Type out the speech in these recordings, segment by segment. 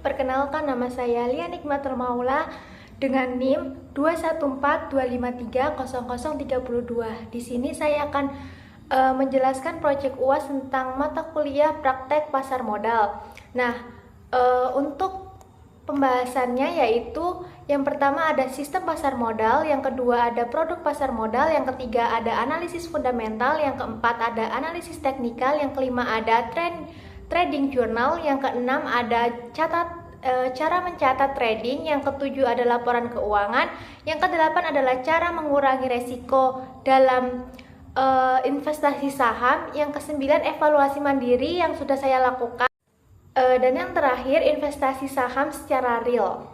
Perkenalkan, nama saya Lia Nikmatul Maula dengan NIM 21425300032. Di sini saya akan menjelaskan proyek UAS tentang mata kuliah praktek pasar modal. Nah, untuk pembahasannya yaitu yang pertama ada sistem pasar modal, yang kedua ada produk pasar modal, yang ketiga ada analisis fundamental, yang keempat ada analisis teknikal, yang kelima ada trading journal, yang keenam ada cara mencatat trading, yang ketujuh ada laporan keuangan, yang kedelapan adalah cara mengurangi resiko dalam investasi saham, yang kesembilan evaluasi mandiri yang sudah saya lakukan, dan yang terakhir investasi saham secara real.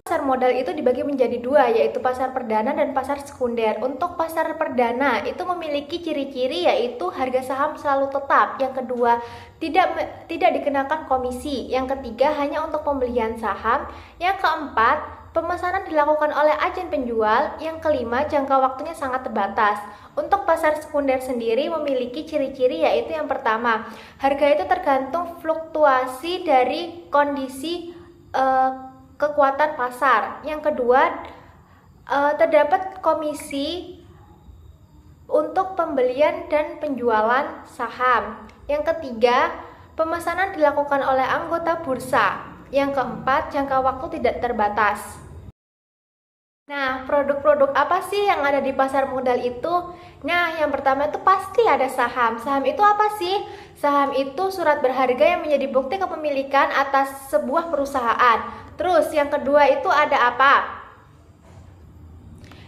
Pasar modal itu dibagi menjadi dua, yaitu pasar perdana dan pasar sekunder. Untuk pasar perdana itu memiliki ciri-ciri yaitu harga saham selalu tetap. Yang kedua, tidak dikenakan komisi. Yang ketiga, hanya untuk pembelian saham. Yang keempat, pemesanan dilakukan oleh agen penjual. Yang kelima, jangka waktunya sangat terbatas. Untuk pasar sekunder sendiri memiliki ciri-ciri yaitu yang pertama, harga itu tergantung fluktuasi dari kondisi kekuatan pasar. Yang kedua, terdapat komisi untuk pembelian dan penjualan saham. Yang ketiga, pemesanan dilakukan oleh anggota bursa. Yang keempat, jangka waktu tidak terbatas. Nah, produk-produk apa sih yang ada di pasar modal itu? Nah, yang pertama itu pasti ada saham. Saham itu apa sih? Saham itu surat berharga yang menjadi bukti kepemilikan atas sebuah perusahaan. Terus yang kedua itu ada apa?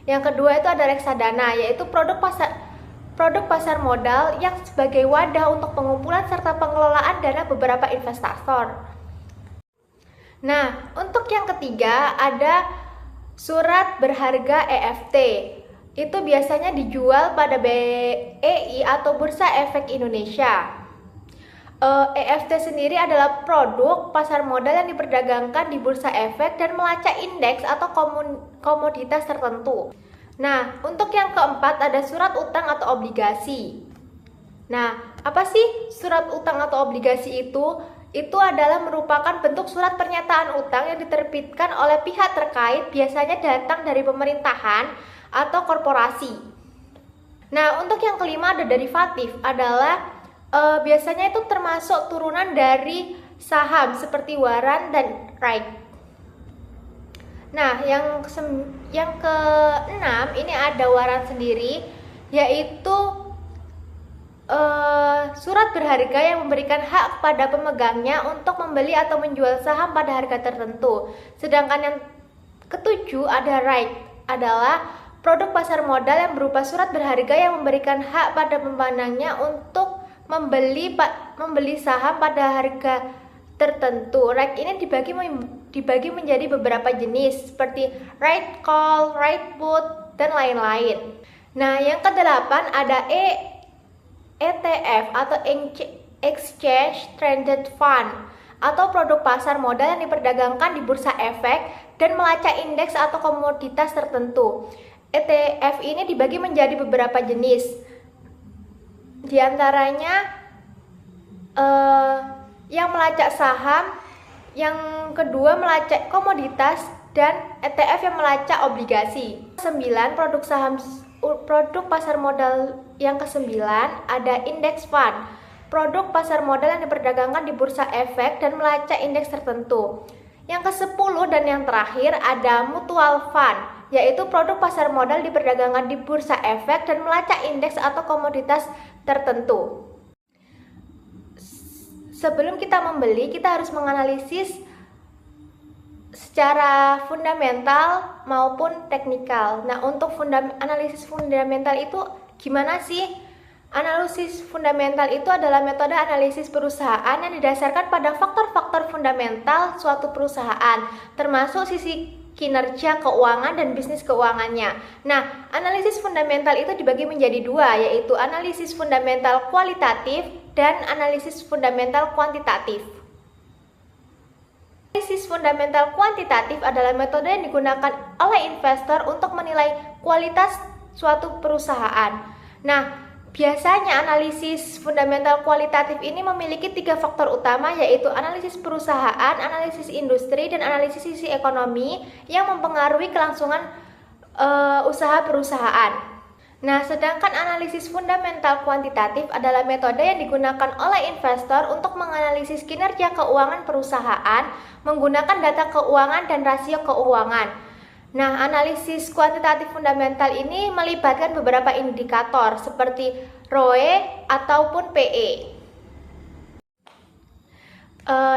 Yang kedua itu ada reksadana, yaitu produk pasar modal yang sebagai wadah untuk pengumpulan serta pengelolaan dana beberapa investator. Nah, untuk yang ketiga ada surat berharga EFT. Itu biasanya dijual pada BEI atau Bursa Efek Indonesia. EFT sendiri adalah produk pasar modal yang diperdagangkan di bursa efek dan melacak indeks atau komoditas tertentu. Nah, untuk yang keempat ada surat utang atau obligasi. Nah, apa sih surat utang atau obligasi itu? Itu adalah merupakan bentuk surat pernyataan utang yang diterbitkan oleh pihak terkait, biasanya datang dari pemerintahan atau korporasi. Nah, untuk yang kelima ada derivatif, adalah biasanya itu termasuk turunan dari saham seperti waran dan right. Nah, yang keenam ini ada waran sendiri, yaitu surat berharga yang memberikan hak pada pemegangnya untuk membeli atau menjual saham pada harga tertentu. Sedangkan yang ketujuh ada right, adalah produk pasar modal yang berupa surat berharga yang memberikan hak pada pemandangnya untuk membeli saham pada harga tertentu. Right ini dibagi menjadi beberapa jenis seperti right call, right put, dan lain-lain. Nah, yang kedelapan ada ETF atau Exchange Traded Fund atau produk pasar modal yang diperdagangkan di bursa efek dan melacak indeks atau komoditas tertentu. ETF ini dibagi menjadi beberapa jenis. Di antaranya yang melacak saham, yang kedua melacak komoditas, dan ETF yang melacak obligasi. 9 produk pasar modal yang ke-9 ada index fund, produk pasar modal yang diperdagangkan di bursa efek dan melacak indeks tertentu. Yang ke-10 dan yang terakhir ada mutual fund, yaitu produk pasar modal diperdagangkan di bursa efek dan melacak indeks atau komoditas tertentu. Sebelum kita membeli, kita harus menganalisis secara fundamental maupun teknikal. Nah, untuk analisis fundamental itu gimana sih? Analisis fundamental itu adalah metode analisis perusahaan yang didasarkan pada faktor-faktor fundamental suatu perusahaan, termasuk sisi kinerja keuangan dan bisnis keuangannya. Nah, analisis fundamental itu dibagi menjadi dua, yaitu analisis fundamental kualitatif dan analisis fundamental kuantitatif. Analisis fundamental kuantitatif adalah metode yang digunakan oleh investor untuk menilai kualitas suatu perusahaan. Nah, Biasanya analisis fundamental kualitatif ini memiliki 3 faktor utama, yaitu analisis perusahaan, analisis industri, dan analisis sisi ekonomi yang mempengaruhi kelangsungan usaha perusahaan. Nah, sedangkan analisis fundamental kuantitatif adalah metode yang digunakan oleh investor untuk menganalisis kinerja keuangan perusahaan menggunakan data keuangan dan rasio keuangan. Nah, analisis kuantitatif fundamental ini melibatkan beberapa indikator seperti ROE ataupun PE.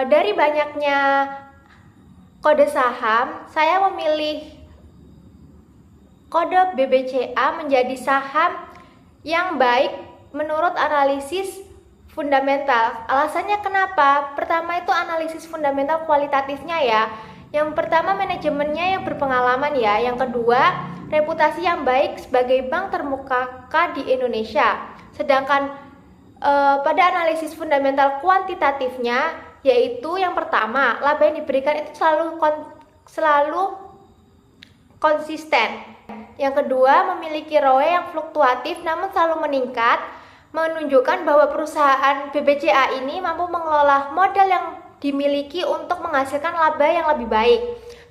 Dari banyaknya kode saham, saya memilih kode BBCA menjadi saham yang baik menurut analisis fundamental. Alasannya kenapa? Pertama itu analisis fundamental kualitatifnya ya. Yang pertama manajemennya yang berpengalaman ya. Yang kedua reputasi yang baik sebagai bank terkemuka di Indonesia. Sedangkan pada analisis fundamental kuantitatifnya yaitu yang pertama laba yang diberikan itu selalu konsisten. Yang kedua memiliki ROE yang fluktuatif namun selalu meningkat, menunjukkan bahwa perusahaan BBCA ini mampu mengelola modal yang dimiliki untuk menghasilkan laba yang lebih baik.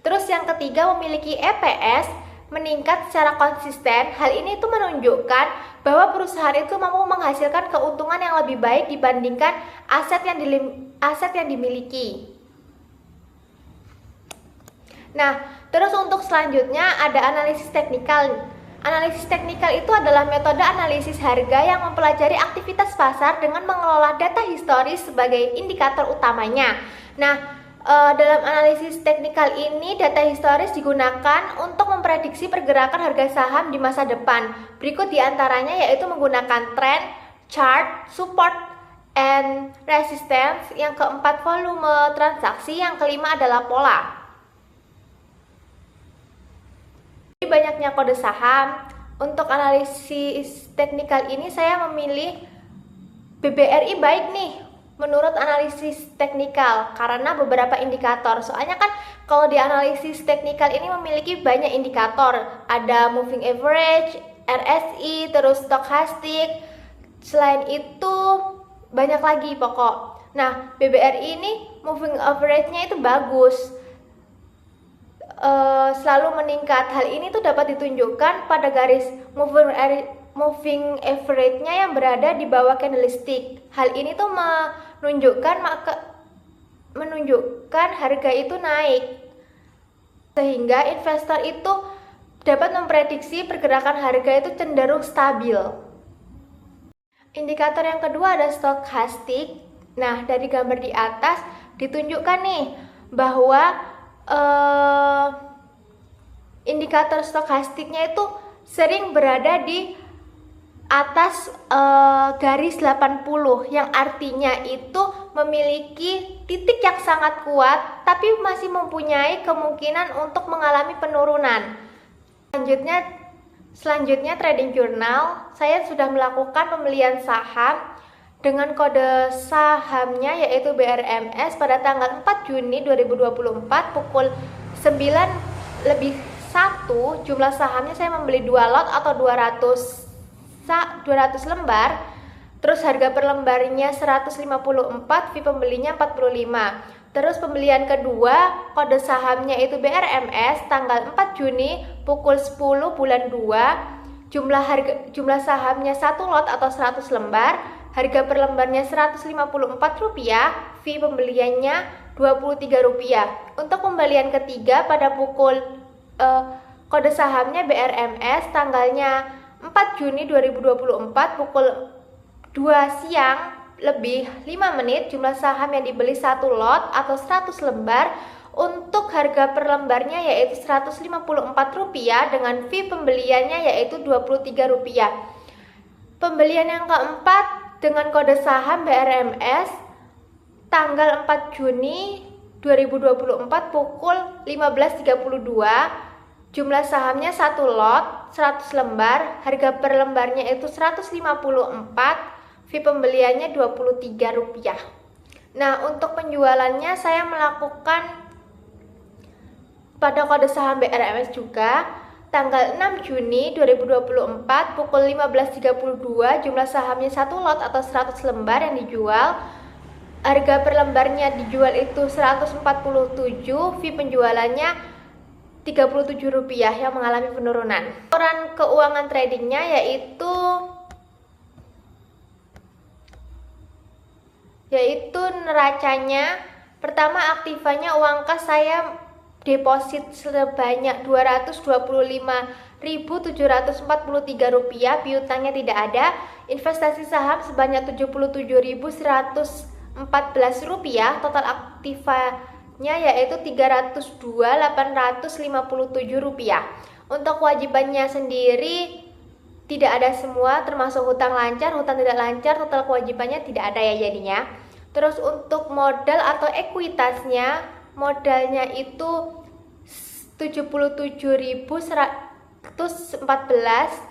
Terus yang ketiga memiliki EPS meningkat secara konsisten. Hal ini itu menunjukkan bahwa perusahaan itu mampu menghasilkan keuntungan yang lebih baik dibandingkan aset yang dimiliki. Nah, terus untuk selanjutnya ada analisis teknikal. Analisis teknikal itu adalah metode analisis harga yang mempelajari aktivitas pasar dengan mengelola data historis sebagai indikator utamanya. Nah, dalam analisis teknikal ini data historis digunakan untuk memprediksi pergerakan harga saham di masa depan. Berikut diantaranya yaitu menggunakan trend, chart, support, and resistance. Yang keempat volume transaksi, yang kelima adalah pola. Banyaknya kode saham. Untuk analisis teknikal ini saya memilih BBRI baik nih menurut analisis teknikal karena beberapa indikator. Soalnya kan kalau di analisis teknikal ini memiliki banyak indikator. Ada moving average, RSI, terus stochastic. Selain itu banyak lagi pokok. Nah, BBRI ini moving average-nya itu bagus. Selalu meningkat. Hal ini tuh dapat ditunjukkan pada garis moving average-nya yang berada di bawah candlestick. Hal ini tuh menunjukkan harga itu naik, sehingga investor itu dapat memprediksi pergerakan harga itu cenderung stabil. Indikator yang kedua ada stochastic. Nah, dari gambar di atas ditunjukkan nih bahwa indikator stokastiknya itu sering berada di atas garis 80 yang artinya itu memiliki titik yang sangat kuat tapi masih mempunyai kemungkinan untuk mengalami penurunan. Selanjutnya trading journal. Saya sudah melakukan pembelian saham dengan kode sahamnya yaitu BRMS pada tanggal 4 Juni 2024 pukul 9:01. Jumlah sahamnya saya membeli 2 lot atau 200 lembar. Terus harga per lembarnya 154, fee pembelinya 45. Terus pembelian kedua kode sahamnya itu BRMS tanggal 4 Juni pukul 10 bulan 2. Jumlah sahamnya 1 lot atau 100 lembar. Harga per lembarnya Rp154, fee pembeliannya Rp23. Untuk pembelian ketiga pada pukul kode sahamnya BRMS tanggalnya 4 Juni 2024 pukul 2 siang lebih 5 menit. Jumlah saham yang dibeli 1 lot atau 100 lembar. Untuk harga per lembarnya yaitu Rp154 dengan fee pembeliannya yaitu Rp23. Pembelian yang keempat dengan kode saham BRMS tanggal 4 Juni 2024 pukul 15.32. Jumlah sahamnya 1 lot, 100 lembar, harga per lembarnya itu Rp154, fee pembeliannya Rp23. Nah, untuk penjualannya saya melakukan pada kode saham BRMS juga. tanggal 6 Juni 2024 pukul 15.32 jumlah sahamnya 1 lot atau 100 lembar yang dijual. Harga per lembarnya dijual itu 147, fee penjualannya Rp37 yang mengalami penurunan. Laporan keuangan tradingnya yaitu neracanya. Pertama, aktivanya uang kas saya deposit sebanyak Rp225.743, piutangnya tidak ada. Investasi saham sebanyak Rp77.114, total aktivanya yaitu Rp302.857. Untuk kewajibannya sendiri tidak ada semua, termasuk hutang lancar, hutang tidak lancar, total kewajibannya tidak ada ya jadinya. Terus untuk modal atau ekuitasnya, modalnya itu 77.114,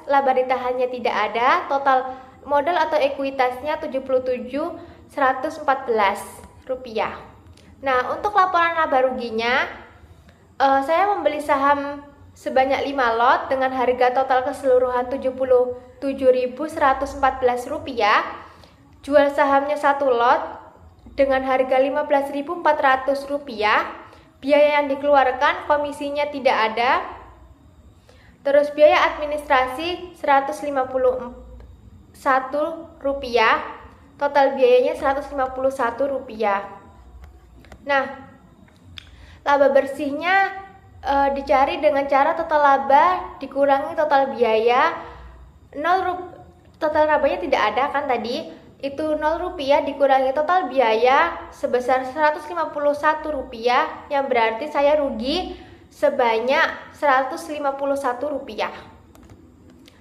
laba ditahannya tidak ada, total modal atau ekuitasnya Rp77.114. Nah, untuk laporan laba ruginya, saya membeli saham sebanyak 5 lot dengan harga total keseluruhan Rp77.114, jual sahamnya 1 lot dengan harga Rp15.400, biaya yang dikeluarkan komisinya tidak ada, terus biaya administrasi Rp151, total biayanya Rp151. Nah, laba bersihnya dicari dengan cara total laba dikurangi total biaya. Total labanya tidak ada kan tadi, itu Rp0 dikurangi total biaya sebesar Rp151, yang berarti saya rugi sebanyak Rp151.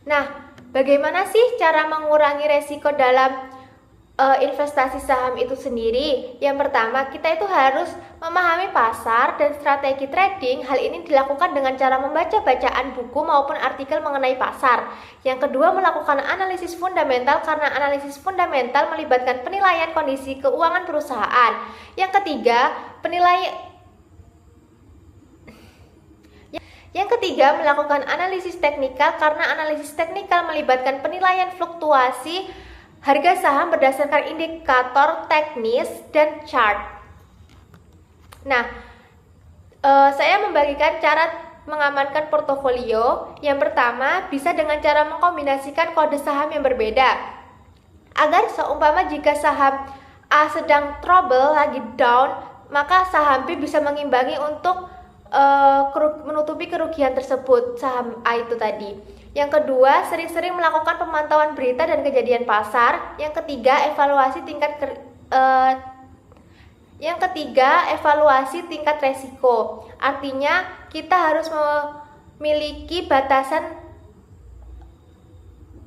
Nah, bagaimana sih cara mengurangi resiko dalam investasi saham itu sendiri? Yang pertama, kita itu harus memahami pasar dan strategi trading. Hal ini dilakukan dengan cara membaca bacaan buku maupun artikel mengenai pasar. Yang kedua, melakukan analisis fundamental, karena analisis fundamental melibatkan penilaian kondisi keuangan perusahaan. Yang ketiga, melakukan analisis teknikal, karena analisis teknikal melibatkan penilaian fluktuasi harga saham berdasarkan indikator teknis dan chart. Nah, saya membagikan cara mengamankan portofolio. Yang pertama, bisa dengan cara mengkombinasikan kode saham yang berbeda. Agar seumpama jika saham A sedang trouble, lagi down, maka saham B bisa mengimbangi untuk menutupi kerugian tersebut, saham A itu tadi. Yang kedua, sering-sering melakukan pemantauan berita dan kejadian pasar. Yang ketiga, evaluasi tingkat resiko. Artinya, kita harus memiliki batasan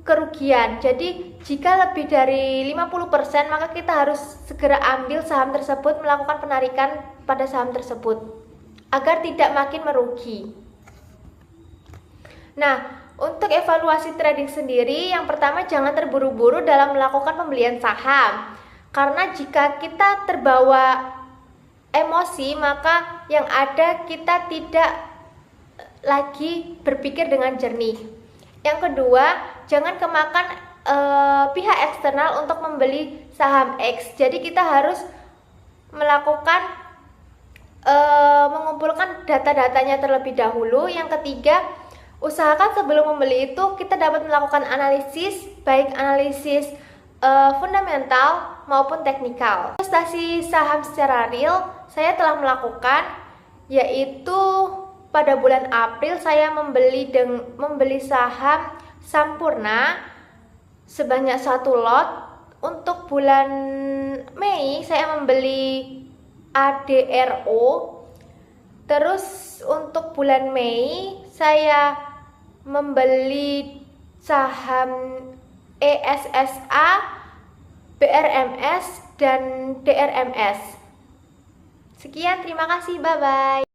kerugian. Jadi, jika lebih dari 50%, maka kita harus segera ambil saham tersebut, melakukan penarikan pada saham tersebut agar tidak makin merugi. Nah, untuk evaluasi trading sendiri, yang pertama jangan terburu-buru dalam melakukan pembelian saham. Karena jika kita terbawa emosi, maka yang ada kita tidak lagi berpikir dengan jernih. Yang kedua, jangan kemakan pihak eksternal untuk membeli saham X. Jadi kita harus melakukan mengumpulkan data-datanya terlebih dahulu. Yang ketiga, usahakan sebelum membeli itu kita dapat melakukan analisis, baik analisis fundamental maupun teknikal. Investasi saham secara real saya telah melakukan, yaitu pada bulan April saya membeli saham Sampurna sebanyak 1 lot. Untuk bulan Mei saya membeli ADRO. Terus untuk bulan Mei saya membeli saham ESSA, BRMS, dan DRMS. Sekian, terima kasih, bye-bye.